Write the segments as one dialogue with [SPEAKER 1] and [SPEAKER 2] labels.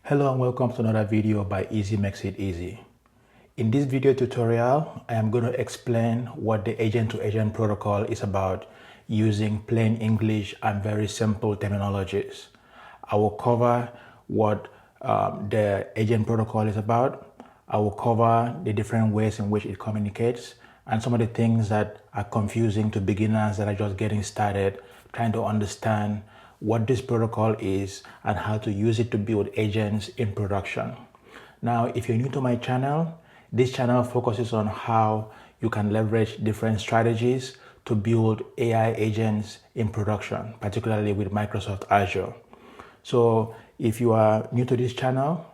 [SPEAKER 1] Hello and welcome to another video by Izzy Makes It Easy. In this video tutorial, I am going to explain what the agent-to-agent protocol is about using plain English and very simple terminologies. I will cover what the agent protocol is about. I will cover the different ways in which it communicates and some of the things that are confusing to beginners that are just getting started, trying to understand what this protocol is and how to use it to build agents in production. Now, if you're new to my channel, this channel focuses on how you can leverage different strategies to build AI agents in production, particularly with Microsoft Azure. So if you are new to this channel,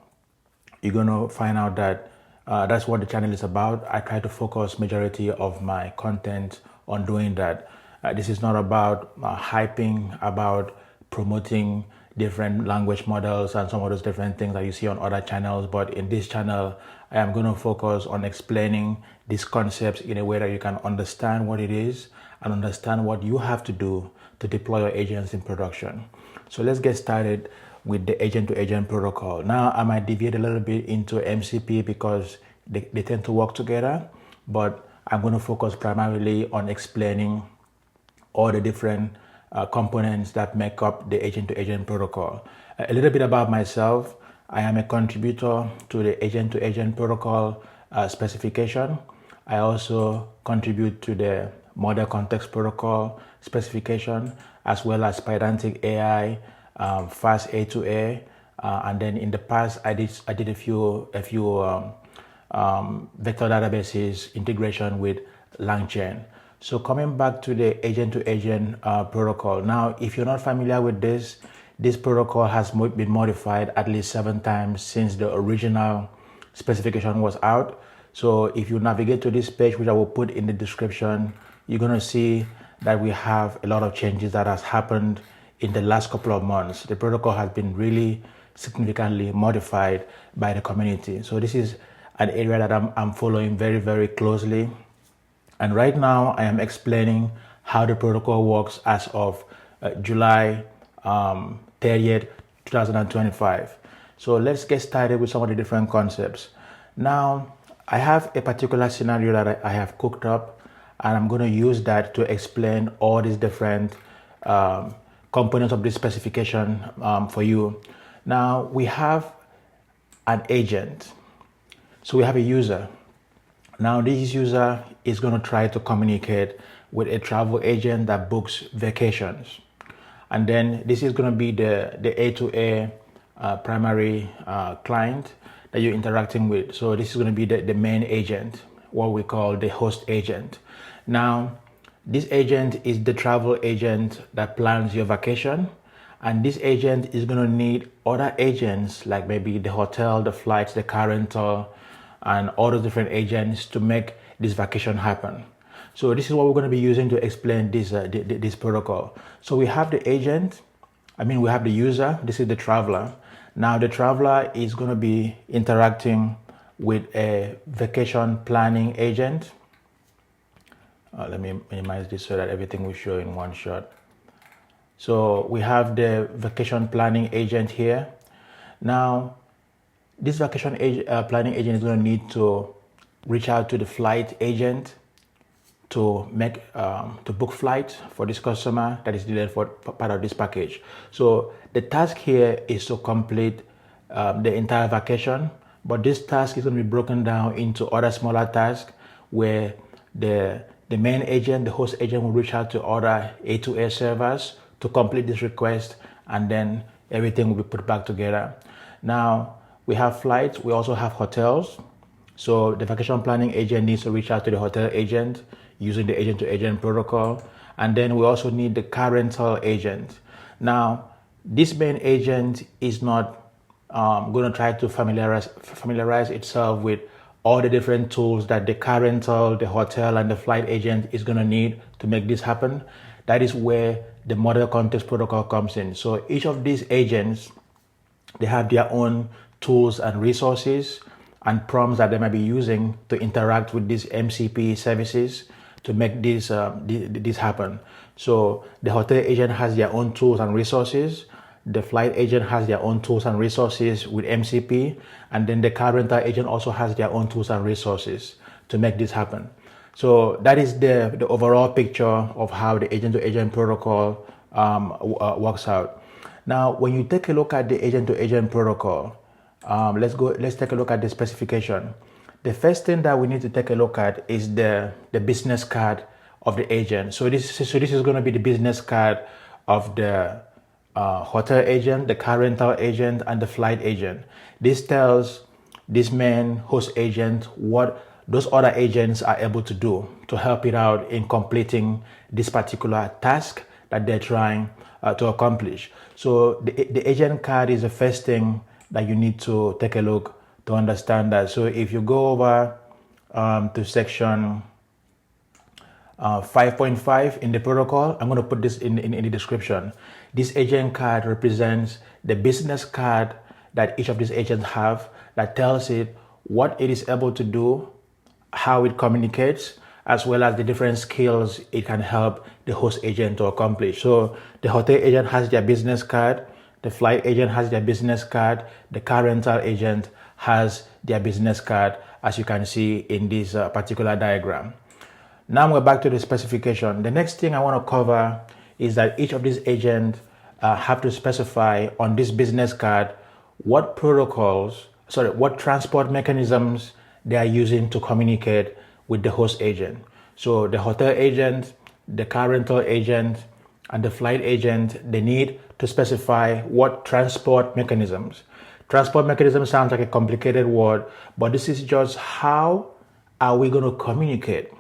[SPEAKER 1] you're going to find out that that's what the channel is about. I try to focus majority of my content on doing that. This is not about hyping, about promoting different language models and some of those different things that you see on other channels. But in this channel, I am going to focus on explaining these concepts in a way that you can understand what it is and understand what you have to do to deploy your agents in production. So let's get started with the agent-to-agent protocol. Now, I might deviate a little bit into MCP because they tend to work together, but I'm going to focus primarily on explaining all the different components that make up the agent-to-agent protocol. A little bit about myself. I am a contributor to the agent-to-agent protocol specification. I also contribute to the model context protocol specification, as well as Pydantic AI, fast A2A, and then in the past I did a few vector databases integration with LangChain. So coming back to the agent-to-agent protocol. Now, if you're not familiar with this protocol has been modified at least 7 times since the original specification was out. So if you navigate to this page, which I will put in the description, you're going to see that we have a lot of changes that has happened in the last couple of months. The protocol has been really significantly modified by the community. So this is an area that I'm following very, very closely. And right now I am explaining how the protocol works as of July 30th, 2025. So let's get started with some of the different concepts. Now, I have a particular scenario that I have cooked up, and I'm going to use that to explain all these different components of this specification for you. Now, we have an agent. So we have a user. Now, this user is going to try to communicate with a travel agent that books vacations. And then this is going to be the A2A primary client that you're interacting with. So this is going to be the main agent, what we call the host agent. Now, this agent is the travel agent that plans your vacation. And this agent is going to need other agents, like maybe the hotel, the flights, the car rental, and all those different agents to make this vacation happen. So this is what we're going to be using to explain this protocol. So we have the agent, we have the user, this is the traveler. Now the traveler is going to be interacting with a vacation planning agent. Let me minimize this so that everything will show in one shot. So we have the vacation planning agent here. Now, this vacation planning agent is going to need to reach out to the flight agent to book flight for this customer that is needed for part of this package. So the task here is to complete the entire vacation, but this task is going to be broken down into other smaller tasks where the main agent, the host agent, will reach out to other A2A servers to complete this request, and then everything will be put back together. Now, we have flights, we also have hotels. So the vacation planning agent needs to reach out to the hotel agent using the agent-to-agent protocol. And then we also need the car rental agent. Now, this main agent is not going to try to familiarize itself with all the different tools that the car rental, the hotel, and the flight agent is going to need to make this happen. That is where the model context protocol comes in. So each of these agents, they have their own tools and resources and prompts that they might be using to interact with these MCP services to make this happen. So the hotel agent has their own tools and resources. The flight agent has their own tools and resources with MCP, and then the car rental agent also has their own tools and resources to make this happen. So that is the overall picture of how the agent-to-agent protocol works out. Now, when you take a look at the agent-to-agent protocol, let's take a look at the specification. The first thing that we need to take a look at is the business card of the agent. So this is going to be the business card of the hotel agent, the car rental agent, and the flight agent. This tells this main host agent what those other agents are able to do to help it out in completing this particular task that they're trying to accomplish. So the agent card is the first thing that you need to take a look to understand that. So if you go over to section 5.5 in the protocol, I'm going to put this in the description. This agent card represents the business card that each of these agents have that tells it what it is able to do, how it communicates, as well as the different skills it can help the host agent to accomplish. So the hotel agent has their business card, the flight agent has their business card, the car rental agent has their business card, as you can see in this particular diagram. Now we're back to the specification. The next thing I want to cover is that each of these agents have to specify on this business card what transport mechanisms they are using to communicate with the host agent. So the hotel agent, the car rental agent, and the flight agent, they need to specify what transport mechanisms. Transport mechanism sounds like a complicated word, but this is just how are we going to communicate.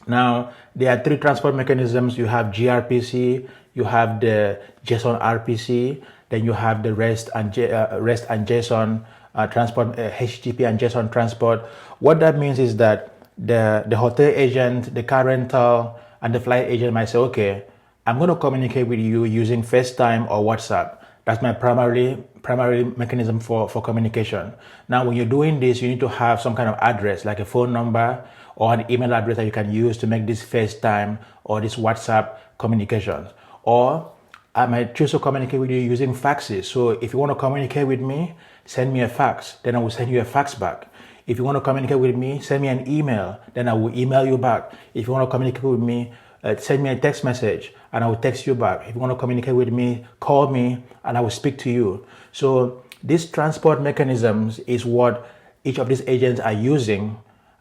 [SPEAKER 1] Now, there are three transport mechanisms. You have gRPC, you have the JSON-RPC, then you have the REST and JSON transport, HTTP and JSON transport. What that means is that the hotel agent, the car rental, and the flight agent might say, okay, I'm going to communicate with you using FaceTime or WhatsApp. That's my primary mechanism for communication. Now, when you're doing this, you need to have some kind of address, like a phone number or an email address that you can use to make this FaceTime or this WhatsApp communications. Or I might choose to communicate with you using faxes. So if you want to communicate with me, send me a fax, then I will send you a fax back. If you want to communicate with me, send me an email, then I will email you back. If you want to communicate with me, send me a text message and I will text you back. If you want to communicate with me, call me and I will speak to you. So these transport mechanisms is what each of these agents are using,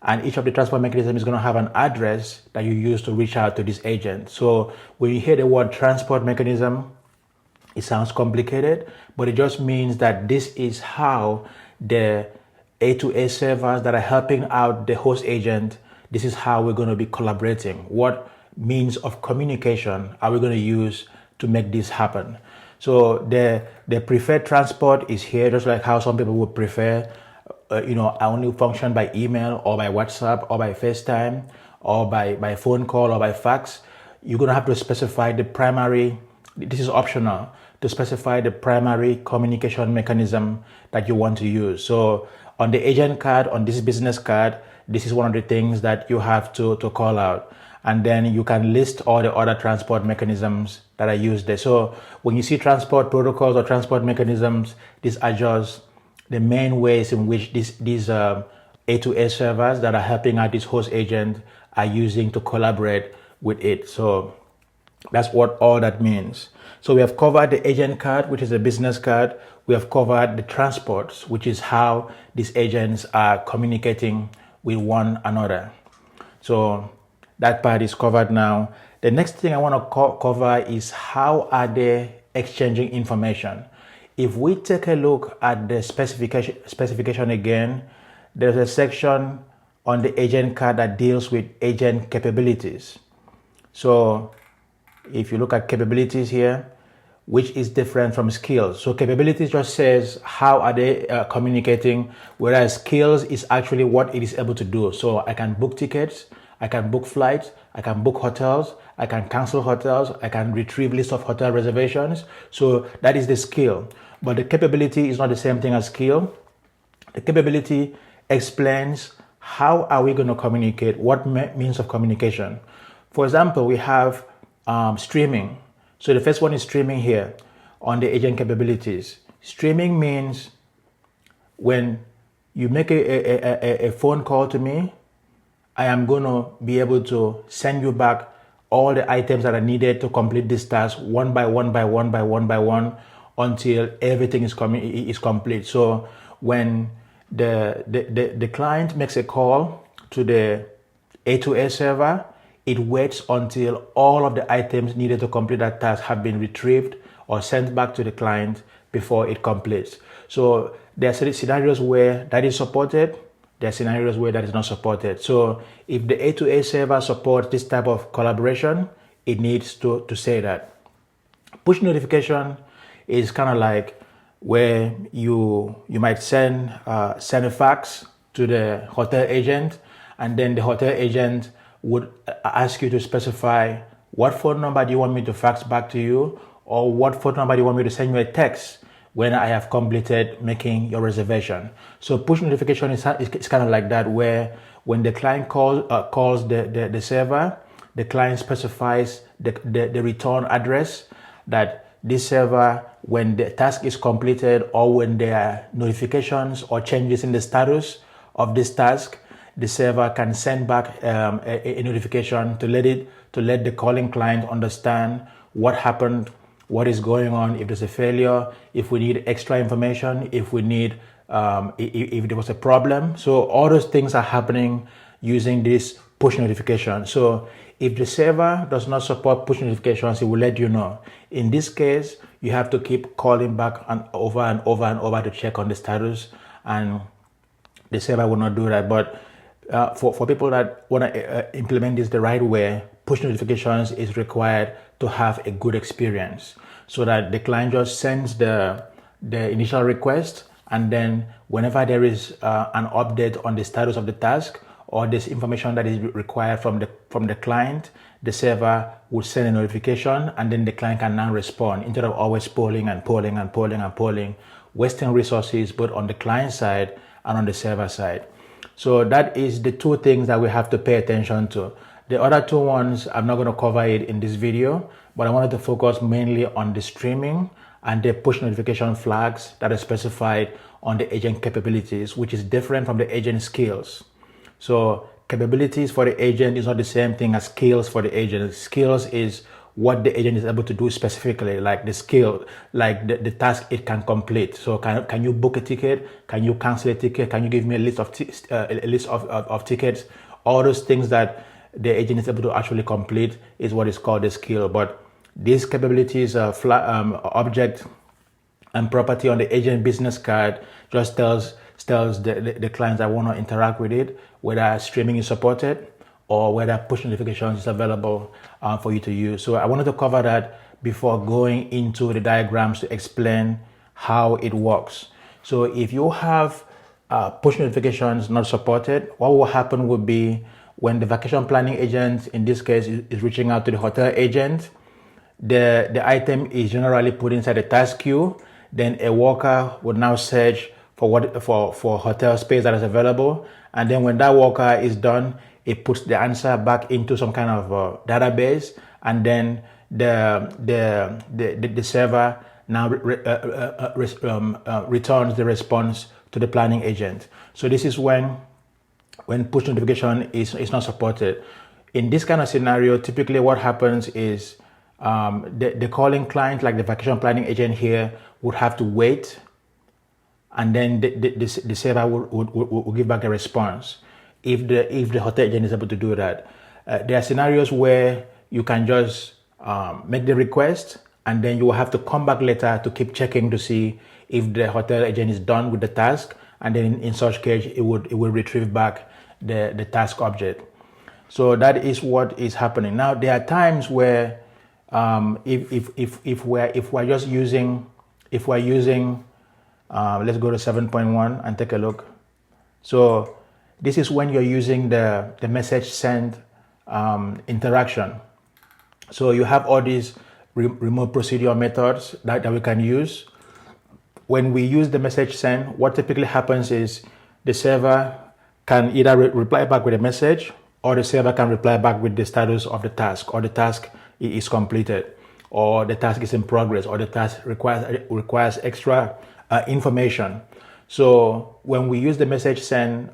[SPEAKER 1] and each of the transport mechanisms is going to have an address that you use to reach out to this agent. So when you hear the word transport mechanism, it sounds complicated, but it just means that this is how the A2A servers that are helping out the host agent, this is how we're going to be collaborating. What means of communication are we going to use to make this happen? So the preferred transport is here, just like how some people would prefer I only function by email or by WhatsApp or by FaceTime or by phone call or by fax. You're going to have to specify the primary, this is optional, to specify the primary communication mechanism that you want to use. So on the agent card, on this business card, this is one of the things that you have to call out. And then you can list all the other transport mechanisms that are used there. So when you see transport protocols or transport mechanisms, these are just the main ways in which these A2A servers that are helping out this host agent are using to collaborate with it. So that's what all that means. So we have covered the agent card, which is a business card. We have covered the transports, which is how these agents are communicating with one another. So that part is covered now. The next thing I want to cover is how are they exchanging information. If we take a look at the specification again, there's a section on the agent card that deals with agent capabilities. So if you look at capabilities here, which is different from skills. So capabilities just says how are they communicating, whereas skills is actually what it is able to do. So I can book tickets, I can book flights, I can book hotels, I can cancel hotels, I can retrieve lists of hotel reservations. So that is the skill. But the capability is not the same thing as skill. The capability explains how are we going to communicate, what means of communication. For example, we have streaming. So the first one is streaming here. on the agent capabilities. Streaming means when you make a phone call to me, I am going to be able to send you back all the items that are needed to complete this task one by one by one by one by one until everything is complete. So when the client makes a call to the A2A server, it waits until all of the items needed to complete that task have been retrieved or sent back to the client before it completes. So there are scenarios where that is supported. There are scenarios where that is not supported. So if the A2A server supports this type of collaboration, it needs to say that. Push notification is kind of like where you might send a fax to the hotel agent, and then the hotel agent would ask you to specify what phone number do you want me to fax back to you, or what phone number do you want me to send you a text when I have completed making your reservation. So push notification is kind of like that, where when the client calls the server, the client specifies the return address that this server, when the task is completed or when there are notifications or changes in the status of this task, the server can send back a notification to let the calling client understand what happened, what is going on, if there's a failure, if we need extra information, if we need if there was a problem. So all those things are happening using this push notification. So if the server does not support push notifications, it will let you know. In this case, you have to keep calling back and over and over and over to check on the status, and the server will not do that. But for people that want to implement this the right way, push notifications is required to have a good experience, so that the client just sends the initial request, and then whenever there is an update on the status of the task or this information that is required from the client, the server will send a notification, and then the client can now respond instead of always polling, wasting resources both on the client side and on the server side. So that is the two things that we have to pay attention to. The other two ones, I'm not going to cover it in this video, but I wanted to focus mainly on the streaming and the push notification flags that are specified on the agent capabilities, which is different from the agent skills. So capabilities for the agent is not the same thing as skills for the agent. Skills is what the agent is able to do specifically, like the skill, like the task it can complete. So can you book a ticket? Can you cancel a ticket? Can you give me a list of tickets? All those things that the agent is able to actually complete is what is called the skill. But these capabilities, object and property on the agent business card just tells the clients that want to interact with it whether streaming is supported or whether push notifications is available for you to use. So I wanted to cover that before going into the diagrams to explain how it works. So if you have push notifications not supported, what will happen would be when the vacation planning agent, in this case, is reaching out to the hotel agent, the item is generally put inside the task queue. Then a worker would now search for hotel space that is available, and then when that worker is done, it puts the answer back into some kind of database, and then the server now returns the response to the planning agent. So this is when push notification is not supported. In this kind of scenario, typically what happens is the calling client, like the vacation planning agent here, would have to wait, and then the server will give back a response if the hotel agent is able to do that. There are scenarios where you can just make the request, and then you will have to come back later to keep checking to see if the hotel agent is done with the task, and then in such case it will retrieve back the task object. So that is what is happening. Now there are times where if we're using let's go to 7.1 and take a look. So this is when you're using the message send interaction. So you have all these remote procedure methods that we can use. When we use the message send, what typically happens is the server can either reply back with a message, or the server can reply back with the status of the task, or the task is completed. or the task is in progress, or the task requires extra information. So when we use the message send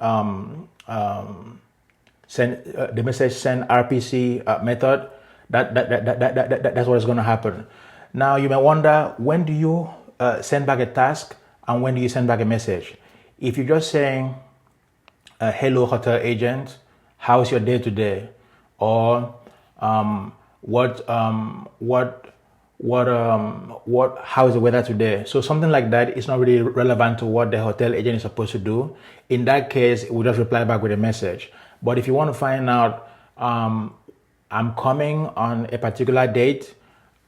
[SPEAKER 1] the message send RPC method, that's what is going to happen. Now you may wonder, when do you send back a task and when do you send back a message? If you're just saying, hello hotel agent, how's your day today? Or how is the weather today? So something like that is not really relevant to what the hotel agent is supposed to do. In that case, we'll just reply back with a message. But if you want to find out, I'm coming on a particular date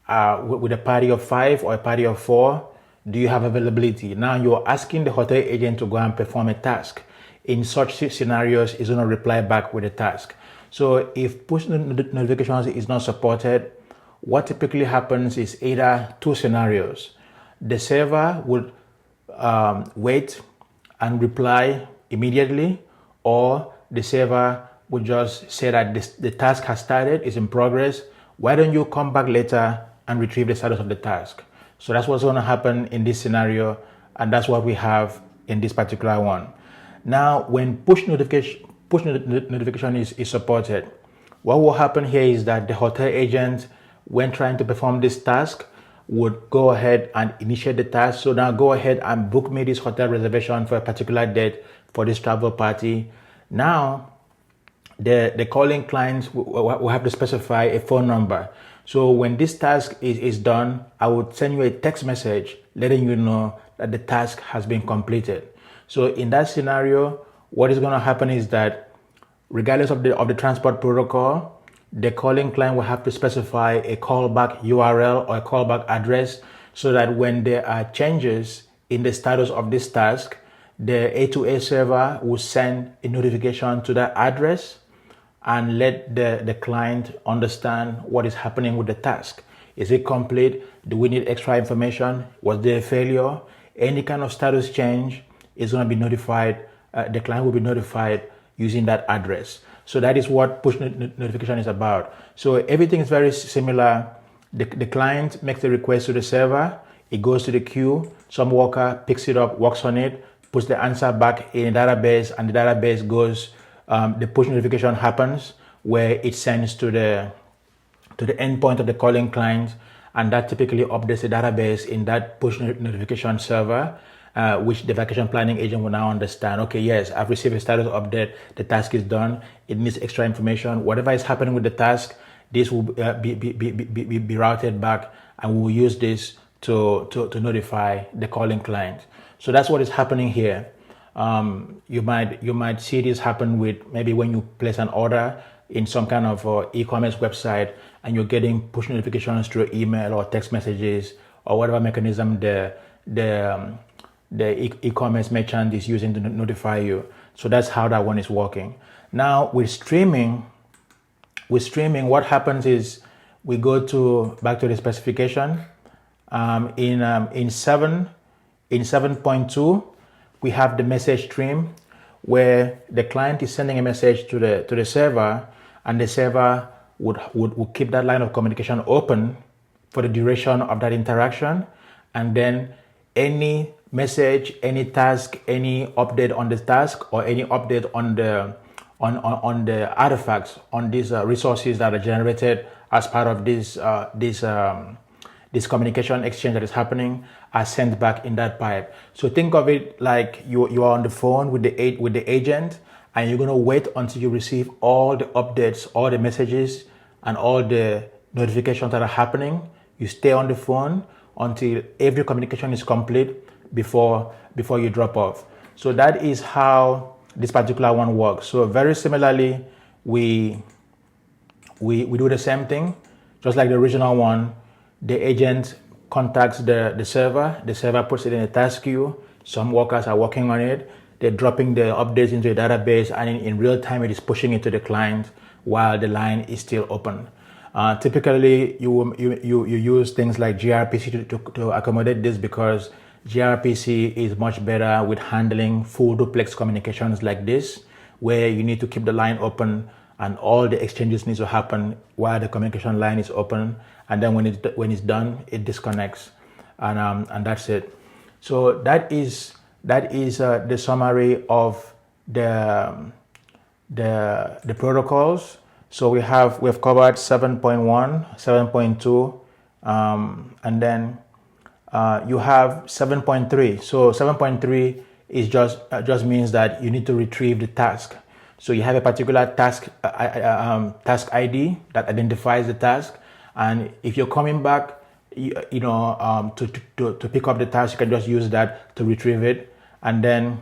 [SPEAKER 1] with a party of 5 or a party of 4, do you have availability? Now you're asking the hotel agent to go and perform a task. In such scenarios, it's going to reply back with a task. So if push notifications is not supported, what typically happens is either 2 scenarios. The server would wait and reply immediately, or the server would just say that the task has started, is in progress. Why don't you come back later and retrieve the status of the task? So that's what's going to happen in this scenario, and that's what we have in this particular one. Now, when push notification is supported, what will happen here is that the hotel agent, when trying to perform this task, would go ahead and initiate the task. So now go ahead and book me this hotel reservation for a particular date for this travel party. Now, the calling client will have to specify a phone number. So when this task is done, I would send you a text message letting you know that the task has been completed. So in that scenario, what is going to happen is that regardless of the transport protocol, the calling client will have to specify a callback URL or a callback address, so that when there are changes in the status of this task, the A2A server will send a notification to that address and let the client understand what is happening with the task. Is it complete? Do we need extra information? Was there a failure? Any kind of status change is going to be notified. The client will be notified using that address. So that is what push notification is about. So everything is very similar. The client makes the request to the server. It goes to the queue. Some worker picks it up, works on it, puts the answer back in a database, and the database goes, the push notification happens where it sends to the endpoint of the calling client, and that typically updates the database in that push notification server, which the vacation planning agent will now understand. Okay, yes, I've received a status update. The task is done. It needs extra information. Whatever is happening with the task, this will be routed back, and we will use this to notify the calling client. So that's what is happening here. You might see this happen with maybe when you place an order in some kind of e-commerce website, and you're getting push notifications through email or text messages or whatever mechanism the e-commerce merchant is using to notify you. So that's how that one is working. Now with streaming, what happens is we go back to the specification. In 7.2, we have the message stream, where the client is sending a message to the server, and the server would keep that line of communication open for the duration of that interaction, and then any message, any task, any update on the task, or any update on the artifacts, on these resources that are generated as part of this communication exchange that is happening, are sent back in that pipe. So think of it like you are on the phone with the agent, and you're going to wait until you receive all the updates, all the messages, and all the notifications that are happening. You stay on the phone until every communication is complete before you drop off. So that is how this particular one works. So very similarly, we do the same thing, just like the original one. The agent contacts the server puts it in a task queue. Some workers are working on it. They're dropping the updates into a database, and in real time it is pushing it to the client while the line is still open. Typically, you use things like gRPC to accommodate this, because gRPC is much better with handling full duplex communications like this, where you need to keep the line open and all the exchanges need to happen while the communication line is open, and then when it's done, it disconnects, and that's it. So that is the summary of the protocols. So we've covered 7.1, 7.2, and then you have 7.3. So 7.3 is just means that you need to retrieve the task. So you have a particular task ID that identifies the task, and if you're coming back, to pick up the task, you can just use that to retrieve it. And then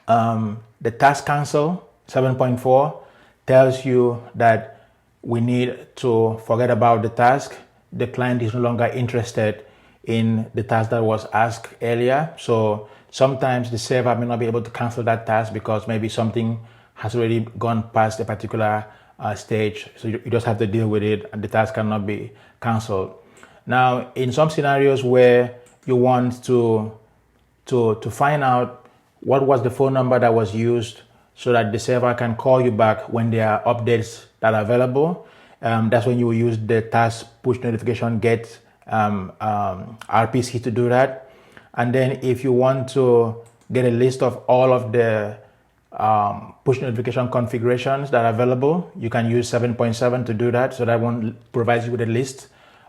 [SPEAKER 1] the task cancel 7.4 tells you that we need to forget about the task. The client is no longer interested in the task that was asked earlier. So sometimes the server may not be able to cancel that task because maybe something has already gone past a particular stage. So you just have to deal with it, and the task cannot be canceled. Now, in some scenarios where you want to find out what was the phone number that was used so that the server can call you back when there are updates that are available, that's when you will use the task push notification get RPC to do that. And then if you want to get a list of all of the push notification configurations that are available, you can use 7.7 to do that. So that one provides you with a list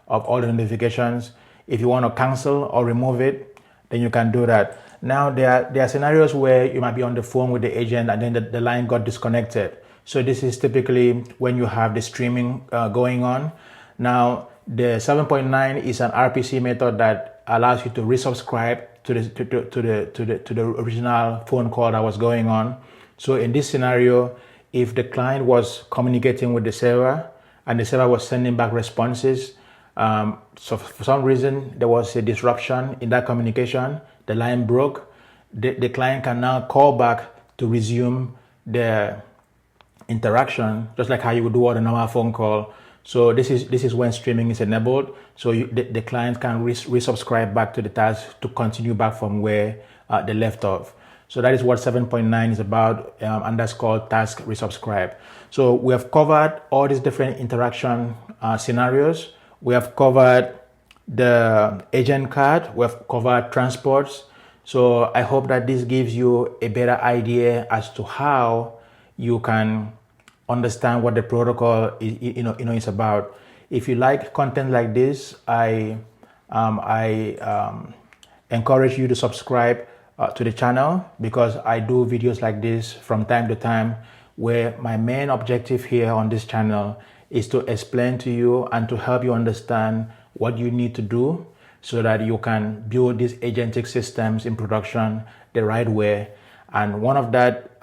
[SPEAKER 1] of all the notifications. If you want to cancel or remove it, then you can do that. Now there are scenarios where you might be on the phone with the agent and then the line got disconnected. So this is typically when you have the streaming going on. Now the 7.9 is an RPC method that allows you to resubscribe to the original phone call that was going on. So in this scenario, if the client was communicating with the server and the server was sending back responses, so for some reason there was a disruption in that communication, the line broke, the client can now call back to resume the interaction, just like how you would do on a normal phone call. So this is when streaming is enabled. So the client can resubscribe back to the task to continue back from where they left off. So that is what 7.9 is about, and that's called task resubscribe. So we have covered all these different interaction scenarios. We have covered the agent card. We have covered transports. So I hope that this gives you a better idea as to how you can understand what the protocol is about. If you like content like this, I encourage you to subscribe to the channel, because I do videos like this from time to time, where my main objective here on this channel is to explain to you and to help you understand what you need to do so that you can build these agentic systems in production the right way. And one of that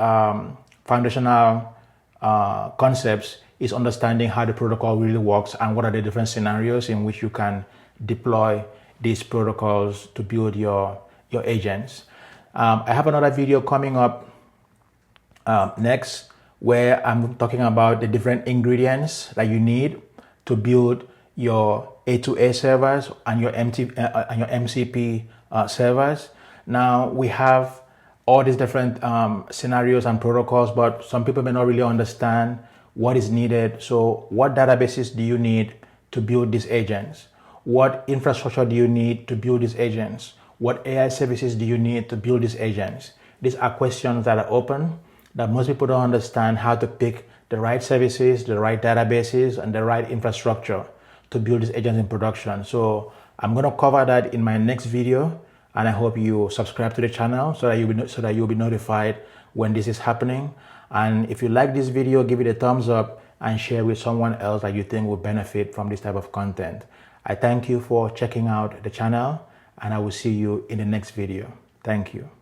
[SPEAKER 1] foundational concepts is understanding how the protocol really works and what are the different scenarios in which you can deploy these protocols to build your agents. I have another video coming up next, where I'm talking about the different ingredients that you need to build your A2A servers and your MCP servers. Now we have all these different scenarios and protocols, but some people may not really understand what is needed. So what databases do you need to build these agents? What infrastructure do you need to build these agents? What AI services do you need to build these agents? These are questions that are open, that most people don't understand how to pick the right services, the right databases, and the right infrastructure to build these agents in production. So I'm going to cover that in my next video, and I hope you subscribe to the channel so that you'll be notified when this is happening. And if you like this video, give it a thumbs up and share with someone else that you think will benefit from this type of content. I thank you for checking out the channel, and I will see you in the next video. Thank you.